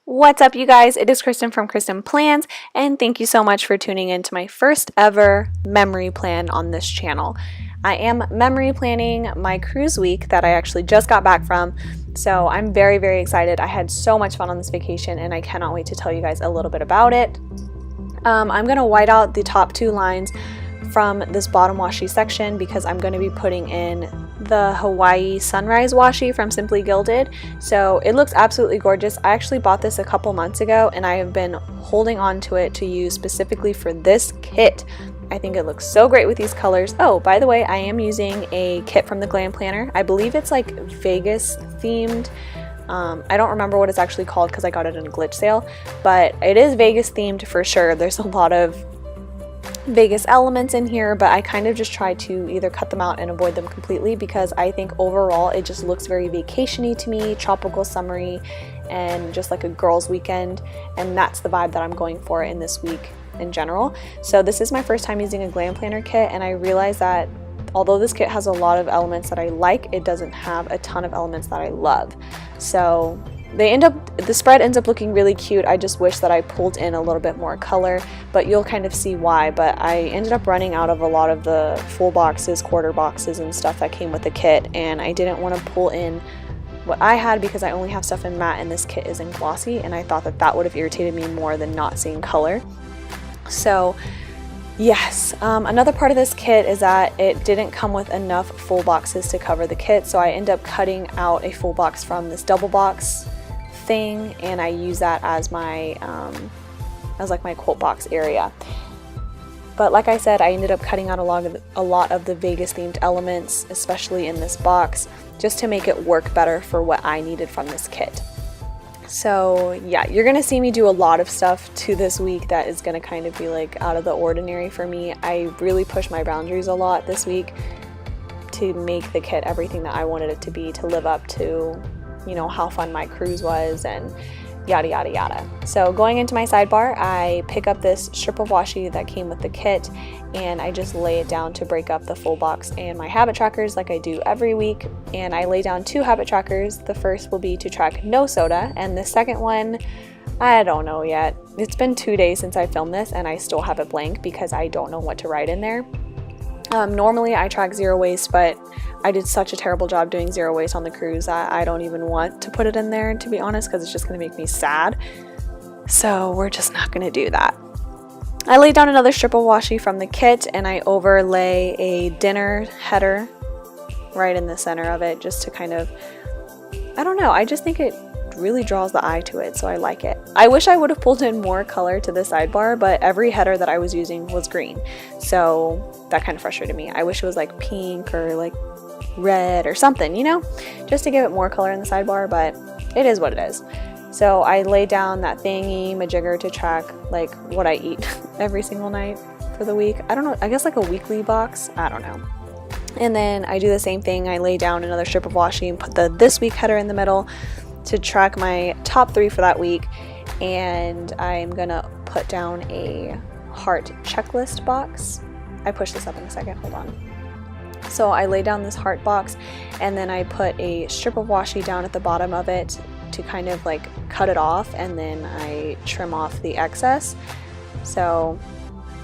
What's up, you guys? It is Kristen from Kristen Plans, and thank you so much for tuning in to my first ever memory plan on this channel. I am memory planning my cruise week that I actually just got back from, so I'm very, very excited. I had so much fun on this vacation, and I cannot wait to tell you guys a little bit about it. I'm going to white out the top two lines from this bottom washi section because I'm going to be putting in the Hawaii Sunrise washi from Simply Gilded. So it looks absolutely gorgeous. I actually bought this a couple months ago and I have been holding on to it to use specifically for this kit. I think it looks so great with these colors. Oh, by the way, I am using a kit from the Glam Planner. I believe it's like Vegas themed. I don't remember what it's actually called because I got it in a glitch sale, but it is Vegas themed for sure. There's a lot of Vegas elements in here, but I kind of just try to either cut them out and avoid them completely because I think overall it just looks very vacation-y to me, tropical, summery, and just like a girls' weekend, and that's the vibe that I'm going for in this week in general. So this is my first time using a Glam Planner kit, and I realized that although this kit has a lot of elements that I like, it doesn't have a ton of elements that I love. So the spread ends up looking really cute. I just wish that I pulled in a little bit more color, but you'll kind of see why. But I ended up running out of a lot of the full boxes, quarter boxes, and stuff that came with the kit, and I didn't want to pull in what I had because I only have stuff in matte and this kit is in glossy, and I thought that that would have irritated me more than not seeing color. So yes, another part of this kit is that it didn't come with enough full boxes to cover the kit, so I end up cutting out a full box from this double box thing, and I use that as my like my quote box area. But like I said, I ended up cutting out a lot of the Vegas themed elements, especially in this box, just to make it work better for what I needed from this kit. So yeah, you're gonna see me do a lot of stuff to this week that is gonna kind of be like out of the ordinary for me. I really pushed my boundaries a lot this week to make the kit everything that I wanted it to be, to live up to, you know, how fun my cruise was and yada yada yada. So going into my sidebar, I pick up this strip of washi that came with the kit and I just lay it down to break up the full box and my habit trackers like I do every week. And I lay down two habit trackers. The first will be to track no soda, and the second one, I don't know yet. It's been 2 days since I filmed this and I still have it blank because I don't know what to write in there. Normally I track zero waste, but I did such a terrible job doing zero waste on the cruise that I don't even want to put it in there, to be honest, because it's just going to make me sad. So we're just not going to do that. I laid down another strip of washi from the kit and I overlay a dinner header right in the center of it just to kind of, I don't know, I just think it really draws the eye to it, so I like it. I wish I would have pulled in more color to the sidebar, but every header that I was using was green, so that kind of frustrated me. I wish it was like pink or like red or something, you know, just to give it more color in the sidebar, but it is what it is. So I laid down that thingy majigger to track like what I eat every single night for the week. I don't know, I guess like a weekly box, I don't know. And then I do the same thing. I lay down another strip of washi and put the this week header in the middle to track my top 3 for that week, and I'm gonna put down a heart checklist box. I push this up in a second, hold on. So I lay down this heart box and then I put a strip of washi down at the bottom of it to kind of like cut it off, and then I trim off the excess. So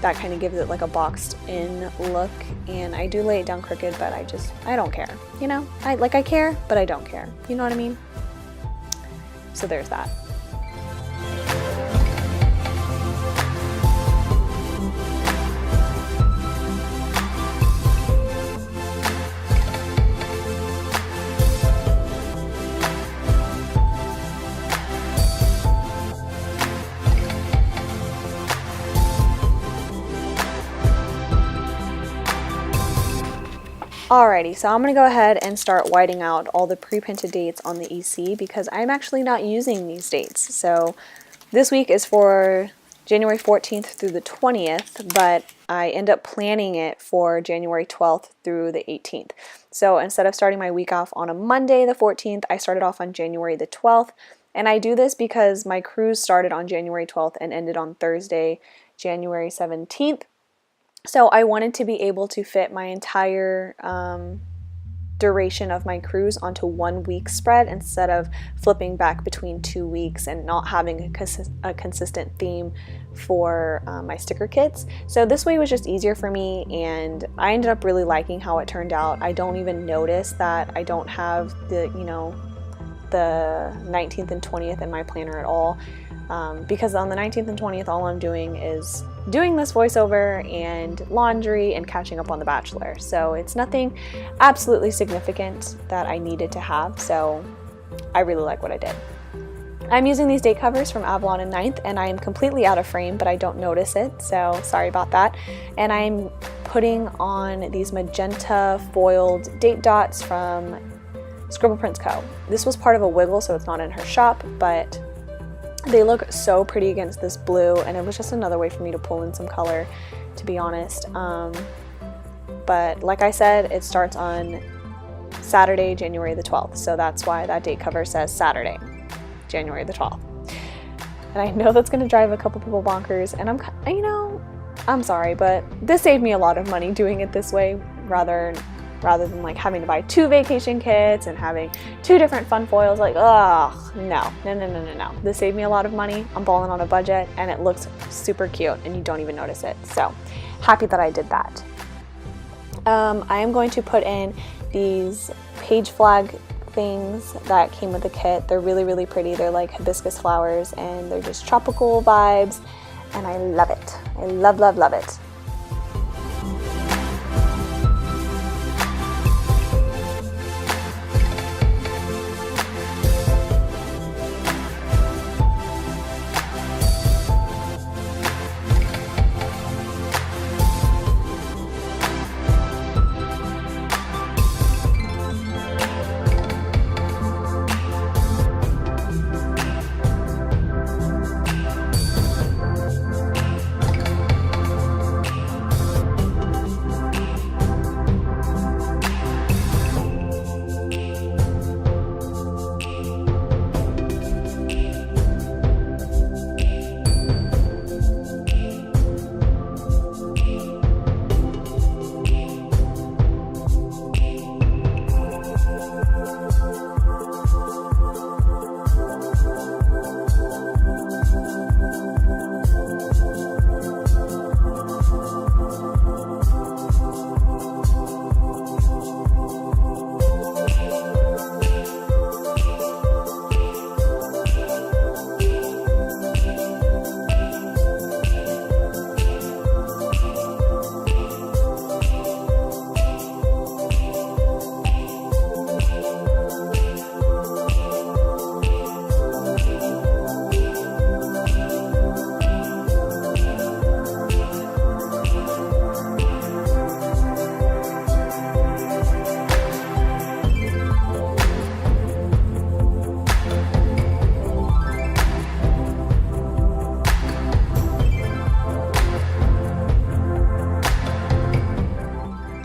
that kind of gives it like a boxed in look, and I do lay it down crooked, but I don't care, you know? I care, but I don't care. You know what I mean? So there's that. Alrighty, so I'm going to go ahead and start whiting out all the pre-printed dates on the EC because I'm actually not using these dates. So this week is for January 14th through the 20th, but I end up planning it for January 12th through the 18th. So instead of starting my week off on a Monday the 14th, I started off on January the 12th. And I do this because my cruise started on January 12th and ended on Thursday, January 17th. So I wanted to be able to fit my entire duration of my cruise onto 1 week spread instead of flipping back between 2 weeks and not having a consistent theme for my sticker kits. So this way was just easier for me, and I ended up really liking how it turned out. I don't even notice that I don't have the 19th and 20th in my planner at all, because on the 19th and 20th all I'm doing is doing this voiceover and laundry and catching up on The Bachelor. So it's nothing absolutely significant that I needed to have, so I really like what I did. I'm using these date covers from Avalon and 9th, and I am completely out of frame, but I don't notice it, so sorry about that. And I'm putting on these magenta foiled date dots from Scribble Prints Co. This was part of a wiggle, so it's not in her shop, but they look so pretty against this blue, and it was just another way for me to pull in some color, to be honest. But like I said, it starts on Saturday, January the 12th, so that's why that date cover says Saturday, January the 12th. And I know that's going to drive a couple people bonkers, and I'm sorry, but this saved me a lot of money doing it this way rather than like having to buy 2 vacation kits and having 2 different fun foils. Like, no. This saved me a lot of money. I'm balling on a budget, and it looks super cute, and you don't even notice it. So happy that I did that. I am going to put in these page flag things that came with the kit. They're really, really pretty. They're like hibiscus flowers, and they're just tropical vibes, and I love it. I love, love, love it.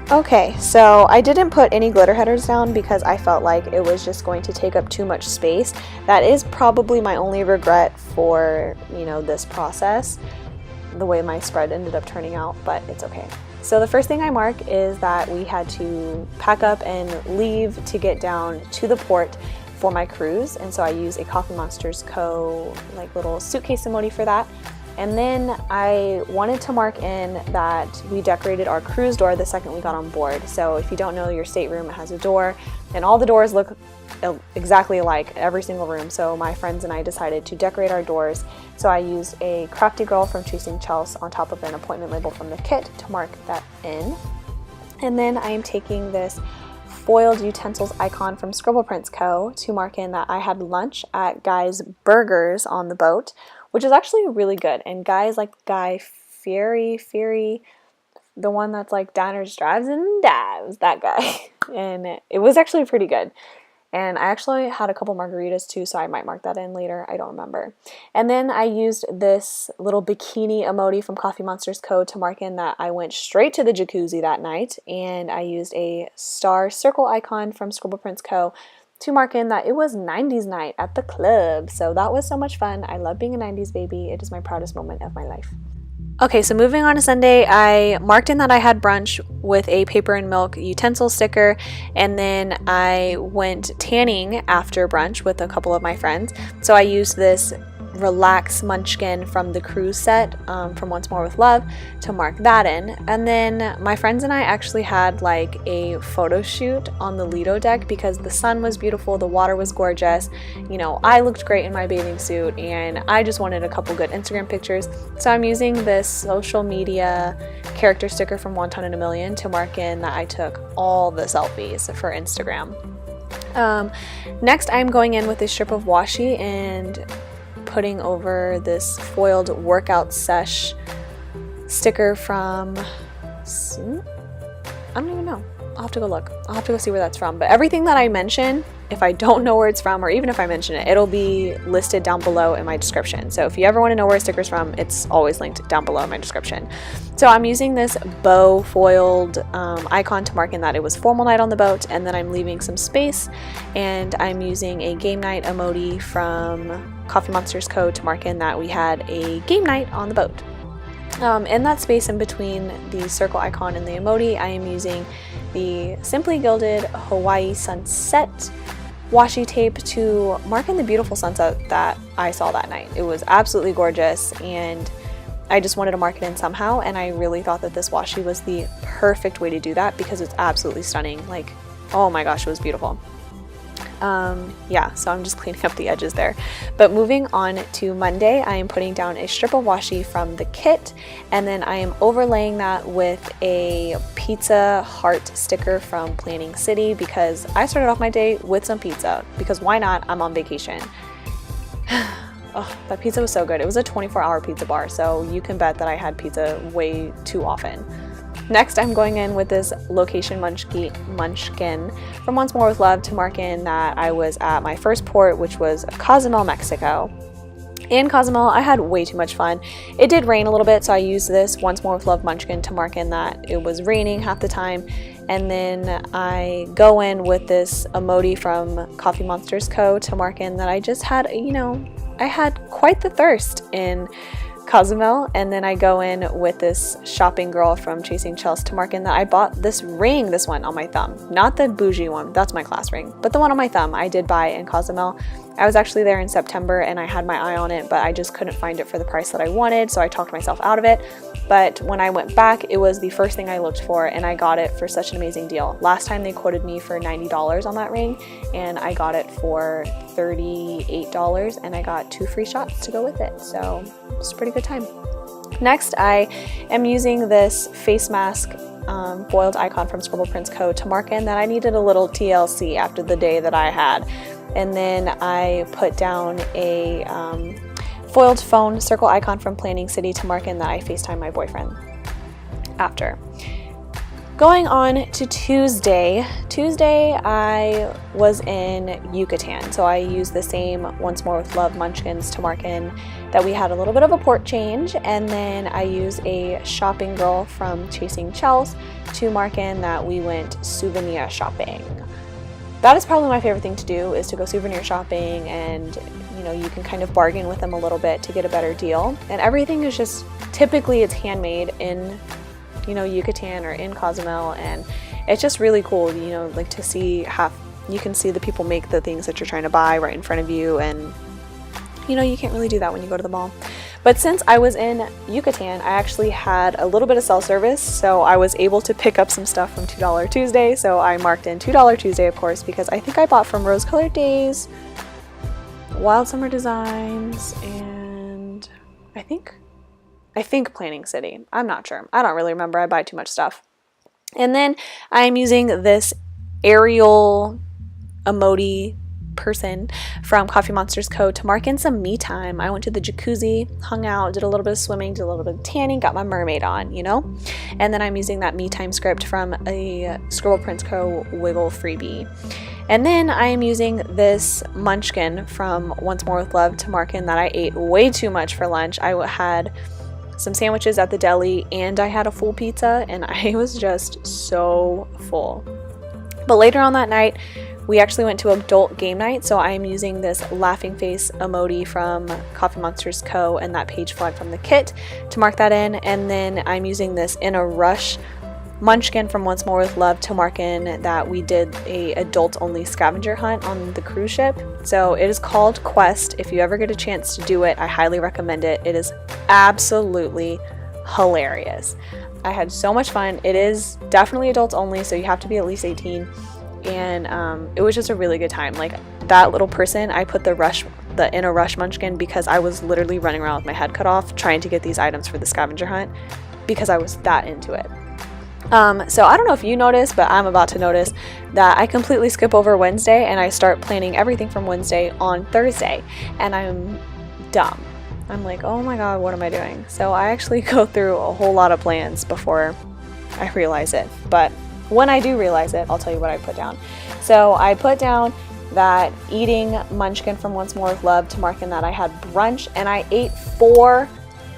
Okay, so I didn't put any glitter headers down because I felt like it was just going to take up too much space. That is probably my only regret for, this process, the way my spread ended up turning out, but it's okay. So the first thing I mark is that we had to pack up and leave to get down to the port for my cruise, and so I use a Coffee Monsters Co. little suitcase emoji for that. And then I wanted to mark in that we decorated our cruise door the second we got on board. So if you don't know your stateroom, it has a door, and all the doors look exactly alike, every single room. So my friends and I decided to decorate our doors. So I used a Crafty Girl from Chasing Chelsea on top of an appointment label from the kit to mark that in. And then I am taking this foiled utensils icon from Scribble Prints Co. to mark in that I had lunch at Guy's Burgers on the boat, which is actually really good. And Guy's like Guy Fieri, the one that's like diners, drives, and dives, that guy. And it was actually pretty good. And I actually had a couple margaritas too, so I might mark that in later. I don't remember. And then I used this little bikini emoji from Coffee Monsters Co. to mark in that I went straight to the jacuzzi that night. And I used a star circle icon from Scribble Prints Co. to mark in that it was 90s night at the club. So that was so much fun. I love being a 90s baby. It is my proudest moment of my life. Okay, so moving on to Sunday, I marked in that I had brunch with a paper and milk utensil sticker, and then I went tanning after brunch with a couple of my friends. So I used this Relax Munchkin from the cruise set from Once More with Love to mark that in. And then my friends and I actually had like a photo shoot on the Lido deck because the sun was beautiful, the water was gorgeous, you know, I looked great in my bathing suit, and I just wanted a couple good Instagram pictures. So I'm using this social media character sticker from Wonton in a Million to mark in that I took all the selfies for Instagram. Next, I'm going in with a strip of washi and putting over this foiled workout sesh sticker from, I don't even know. I'll have to go look. I'll have to go see where that's from. But everything that I mention, if I don't know where it's from, or even if I mention it, it'll be listed down below in my description. So if you ever want to know where a sticker's from, it's always linked down below in my description. So I'm using this bow foiled icon to mark in that it was formal night on the boat, and then I'm leaving some space, and I'm using a game night emoji from Coffee Monsters Co. to mark in that we had a game night on the boat. In that space in between the circle icon and the emoji, I am using the Simply Gilded Hawaii Sunset washi tape to mark in the beautiful sunset that I saw that night. It was absolutely gorgeous, and I just wanted to mark it in somehow, and I really thought that this washi was the perfect way to do that because it's absolutely stunning. Like, oh my gosh, it was beautiful. Yeah, so I'm just cleaning up the edges there. But moving on to Monday, I am putting down a strip of washi from the kit, and then I am overlaying that with a pizza heart sticker from Planning City because I started off my day with some pizza because why not? I'm on vacation. Oh, that pizza was so good. It was a 24-hour pizza bar, so you can bet that I had pizza way too often. Next, I'm going in with this Location Munchkin from Once More with Love to mark in that I was at my first port, which was Cozumel, Mexico. In Cozumel, I had way too much fun. It did rain a little bit, so I used this Once More with Love Munchkin to mark in that it was raining half the time. And then I go in with this emoji from Coffee Monsters Co. to mark in that I just had, you know, I had quite the thirst in Cozumel. And then I go in with this shopping girl from Chasing Chels to mark in that I bought this ring, this one on my thumb, not the bougie one, that's my class ring, but the one on my thumb I did buy in Cozumel. I was actually there in September and I had my eye on it, but I just couldn't find it for the price that I wanted, so I talked myself out of it. But when I went back, it was the first thing I looked for, and I got it for such an amazing deal. Last time they quoted me for $90 on that ring, and I got it for $38, and I got 2 free shots to go with it, so it was a pretty good time. Next, I am using this face mask foiled icon from Scribble Prints Co. to mark in that I needed a little TLC after the day that I had. And then I put down a foiled phone circle icon from Planning City to mark in that I FaceTime my boyfriend after. Going on to Tuesday I was in Yucatan, so I used the same Once More with Love munchkins to mark in that we had a little bit of a port change, and then I used a shopping girl from Chasing Chels to mark in that we went souvenir shopping. That is probably my favorite thing to do, is to go souvenir shopping, and you know, you can kind of bargain with them a little bit to get a better deal, and everything is just, typically it's handmade in, you know, Yucatan or in Cozumel, and it's just really cool, you know, like to see how you can see the people make the things that you're trying to buy right in front of you, and you know, you can't really do that when you go to the mall. But since I was in Yucatan, I actually had a little bit of cell service, so I was able to pick up some stuff from $2 Tuesday, so I marked in $2 Tuesday, of course, because I think I bought from Rose Colored Days, Wild Summer Designs, and I think Planning City. I'm not sure. I don't really remember. I buy too much stuff. And then I'm using this Ariel emoji person from Coffee Monsters Co. to mark in some me time. I went to the jacuzzi, hung out, did a little bit of swimming, did a little bit of tanning, got my mermaid on, you know? And then I'm using that me time script from a Scribble Prints Co. Wiggle freebie. And then I am using this munchkin from Once More with Love to mark in that I ate way too much for lunch. I had some sandwiches at the deli and I had a full pizza, and I was just so full. But later on that night, We actually went to adult game night, so I'm using this laughing face emoji from Coffee Monsters Co. and that page flag from the kit to mark that in. And then I'm using this In a Rush munchkin from Once More with Love to mark in that we did a adult only scavenger hunt on the cruise ship. So it is called Quest. If you ever get a chance to do it, I highly recommend it. It is absolutely hilarious. I had so much fun. It is definitely adults only, so you have to be at least 18. And it was just a really good time. Like, that little person, I put the In a Rush munchkin because I was literally running around with my head cut off trying to get these items for the scavenger hunt because I was that into it. So I don't know if you noticed, but I'm about to notice that I completely skip over Wednesday and I start planning everything from Wednesday on Thursday, and I'm dumb. I'm like, oh my god, what am I doing? So I actually go through a whole lot of plans before I realize it. But when I do realize it, I'll tell you what I put down. So I put down that eating munchkin from Once More with Love to mark in that I had brunch, and I ate 4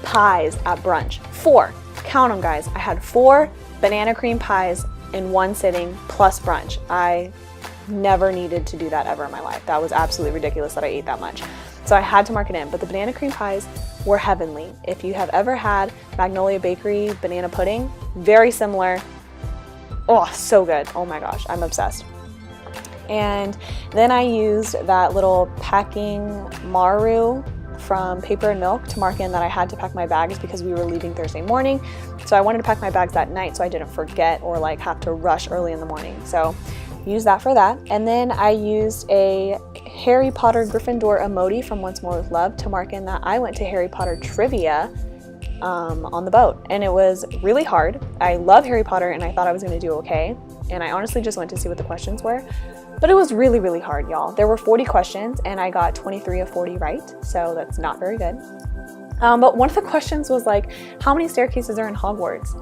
pies at brunch. 4. Count them, guys. I had 4 banana cream pies in one sitting plus brunch. I never needed to do that ever in my life. That was absolutely ridiculous that I ate that much. So I had to mark it in. But the banana cream pies were heavenly. If you have ever had Magnolia Bakery banana pudding, very similar. Oh, so good. Oh my gosh, I'm obsessed. And then I used that little packing Maru from Paper and Milk to mark in that I had to pack my bags because we were leaving Thursday morning. So I wanted to pack my bags that night so I didn't forget or like have to rush early in the morning. So use that for that. And then I used a Harry Potter Gryffindor emoji from Once More with Love to mark in that I went to Harry Potter trivia on the boat, and it was really hard. I love Harry Potter and I thought I was going to do okay, and I honestly just went to see what the questions were, but it was really, really hard, y'all. There were 40 questions and I got 23 of 40 right, so that's not very good. But one of the questions was like, how many staircases are in Hogwarts?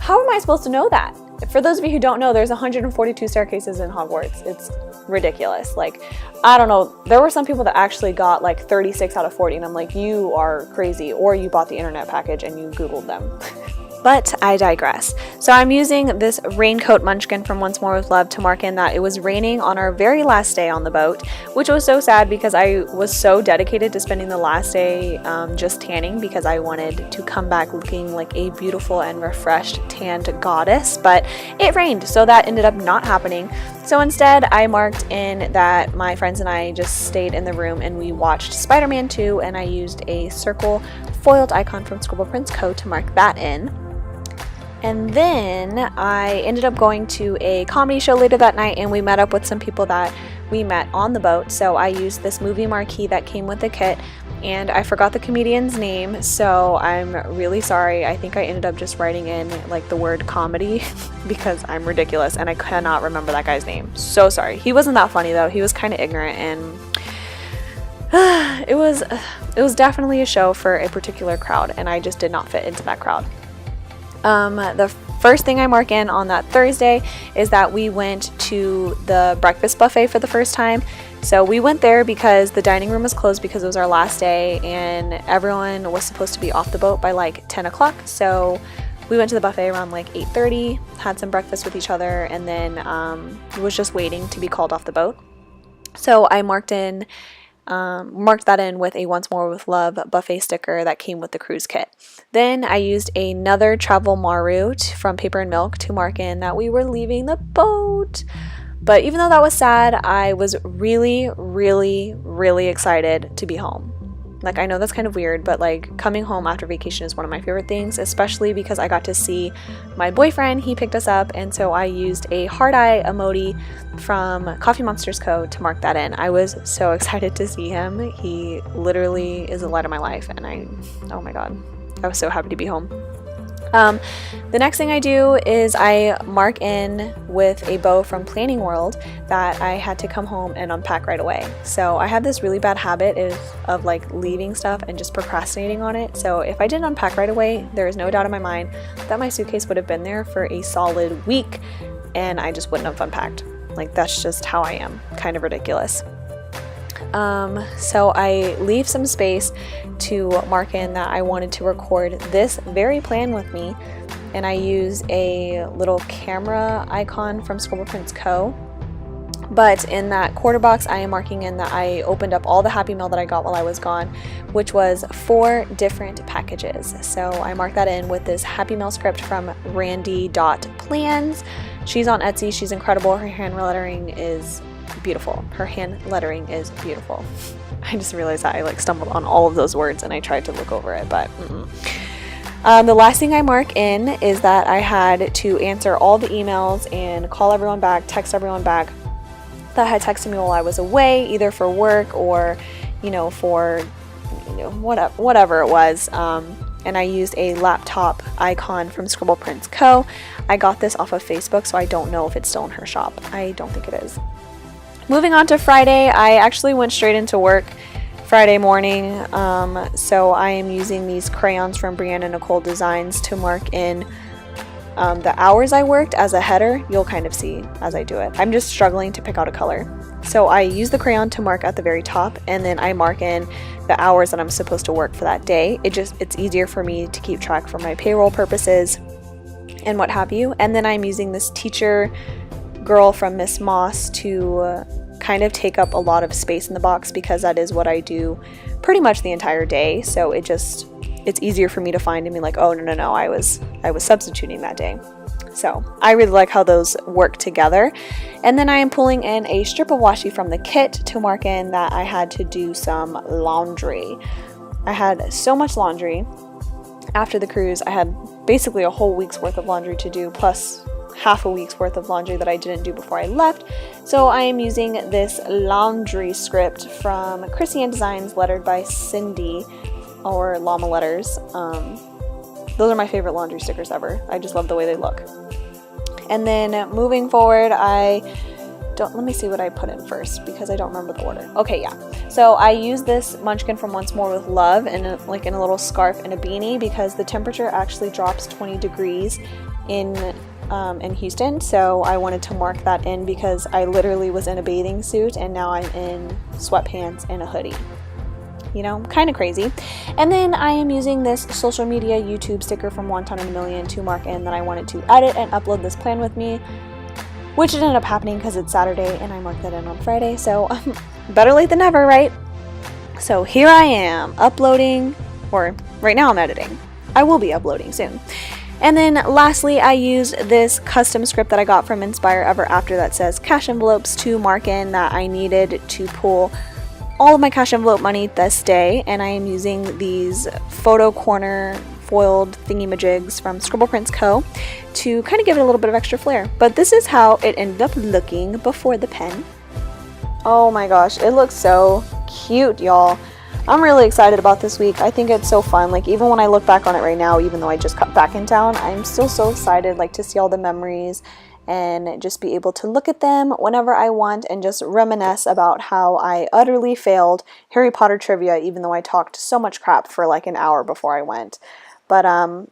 How am I supposed to know that? For those of you who don't know, there's 142 staircases in Hogwarts. It's ridiculous. Like, I don't know. There were some people that actually got like 36 out of 40, and I'm like, you are crazy, or you bought the internet package and you Googled them. But I digress. So I'm using this raincoat munchkin from Once More with Love to mark in that it was raining on our very last day on the boat, which was so sad because I was so dedicated to spending the last day just tanning because I wanted to come back looking like a beautiful and refreshed tanned goddess, but it rained, so that ended up not happening. So instead, I marked in that my friends and I just stayed in the room and we watched Spider-Man 2, and I used a circle foiled icon from Scribble Prints Co. to mark that in. And then I ended up going to a comedy show later that night, and we met up with some people that we met on the boat. So I used this movie marquee that came with the kit, and I forgot the comedian's name, so I'm really sorry. I think I ended up just writing in like the word comedy because I'm ridiculous and I cannot remember that guy's name. So sorry. He wasn't that funny though. He was kind of ignorant, and it was definitely a show for a particular crowd, and I just did not fit into that crowd. The first thing I mark in on that Thursday is that we went to the breakfast buffet for the first time. So we went there because the dining room was closed because it was our last day and everyone was supposed to be off the boat by like 10 o'clock. So we went to the buffet around like 8:30, had some breakfast with each other, and then was just waiting to be called off the boat. So I marked that in with a Once More with Love buffet sticker that came with the cruise kit. Then I used another travel Maru from Paper and Milk to mark in that we were leaving the boat. But even though that was sad, I was really, really, really excited to be home. Like, I know that's kind of weird, but like coming home after vacation is one of my favorite things, especially because I got to see my boyfriend. He picked us up, and so I used a heart eye emoji from Coffee Monsters Co. to mark that in. I was so excited to see him. He literally is the light of my life, and oh my god, I was so happy to be home. The next thing I do is I mark in with a bow from Planning World that I had to come home and unpack right away. So I have this really bad habit of like leaving stuff and just procrastinating on it. So if I didn't unpack right away, there is no doubt in my mind that my suitcase would have been there for a solid week and I just wouldn't have unpacked. Like, that's just how I am. Kind of ridiculous. So I leave some space to mark in that I wanted to record this very plan with me, and I use a little camera icon from Scribble Prints Co. But in that quarter box, I am marking in that I opened up all the Happy Mail that I got while I was gone, which was 4 different packages. So I marked that in with this Happy Mail script from Randy.plans. She's on Etsy. She's incredible. Her hand lettering is beautiful. I just realized that I like stumbled on all of those words and I tried to look over it, but the last thing I mark in is that I had to answer all the emails and call everyone back, text everyone back that had texted me while I was away, either for work or, for, whatever it was. And I used a laptop icon from Scribble Prints Co. I got this off of Facebook, so I don't know if it's still in her shop. I don't think it is. Moving on to Friday, I actually went straight into work Friday morning, so I am using these crayons from Brianna Nicole Designs to mark in the hours I worked as a header. You'll kind of see as I do it. I'm just struggling to pick out a color. So I use the crayon to mark at the very top, and then I mark in the hours that I'm supposed to work for that day. It's easier for me to keep track for my payroll purposes and what have you. And then I'm using this teacher girl from Miss Moss to kind of take up a lot of space in the box, because that is what I do pretty much the entire day. So it's easier for me to find and be like, oh no, I was substituting that day. So I really like how those work together. And then I am pulling in a strip of washi from the kit to mark in that I had to do some laundry. I had so much laundry after the cruise. I had basically a whole week's worth of laundry to do, plus half a week's worth of laundry that I didn't do before I left. So I am using this laundry script from Chrissy Ann Designs, lettered by Cindy, or Llama Letters. Those are my favorite laundry stickers ever. I just love the way they look. And then moving forward, let me see what I put in first, because I don't remember the order. Okay, yeah. So I use this Munchkin from Once More with Love in a little scarf and a beanie, because the temperature actually drops 20 degrees in Houston. So I wanted to mark that in, because I literally was in a bathing suit and now I'm in sweatpants and a hoodie. Kind of crazy. And then I am using this social media YouTube sticker from Wonton in a Million to mark in that I wanted to edit and upload this plan with me, which ended up happening because it's Saturday and I marked that in on Friday. So better late than never, right? So here I am uploading, or right now I'm editing. I will be uploading soon. And then lastly, I used this custom script that I got from Inspire Ever After that says cash envelopes to mark in that I needed to pull all of my cash envelope money this day, and I am using these photo corner foiled thingy-majigs from Scribble Prints Co. to kind of give it a little bit of extra flair. But this is how it ended up looking before the pen. Oh my gosh, it looks so cute, y'all. I'm really excited about this week. I think it's so fun. Even when I look back on it right now, even though I just got back in town, I'm still so excited to see all the memories and just be able to look at them whenever I want and just reminisce about how I utterly failed Harry Potter trivia, even though I talked so much crap for an hour before I went. But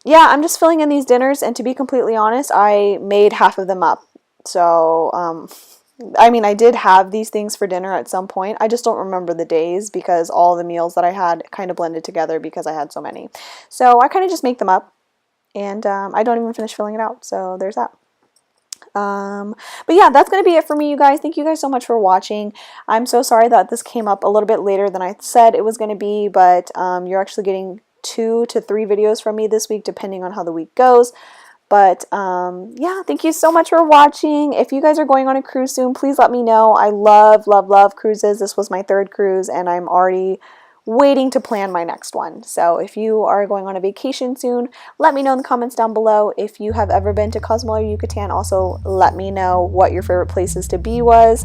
yeah, I'm just filling in these dinners, and to be completely honest, I made half of them up. So I did have these things for dinner at some point. I just don't remember the days, because all the meals that I had kind of blended together because I had so many. So I kind of just make them up, and I don't even finish filling it out. So there's that. But yeah, that's going to be it for me, you guys. Thank you guys so much for watching. I'm so sorry that this came up a little bit later than I said it was going to be, but you're actually getting 2 to 3 videos from me this week, depending on how the week goes. But yeah, thank you so much for watching. If you guys are going on a cruise soon, please let me know. I love cruises. This was my 3rd cruise, and I'm already waiting to plan my next one. So if you are going on a vacation soon, let me know in the comments down below. If you have ever been to Cozumel or Yucatan, also let me know what your favorite places to be was,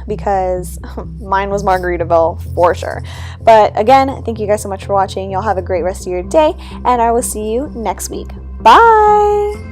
because mine was Margaritaville for sure. But again, thank you guys so much for watching. Y'all have a great rest of your day, and I will see you next week. Bye!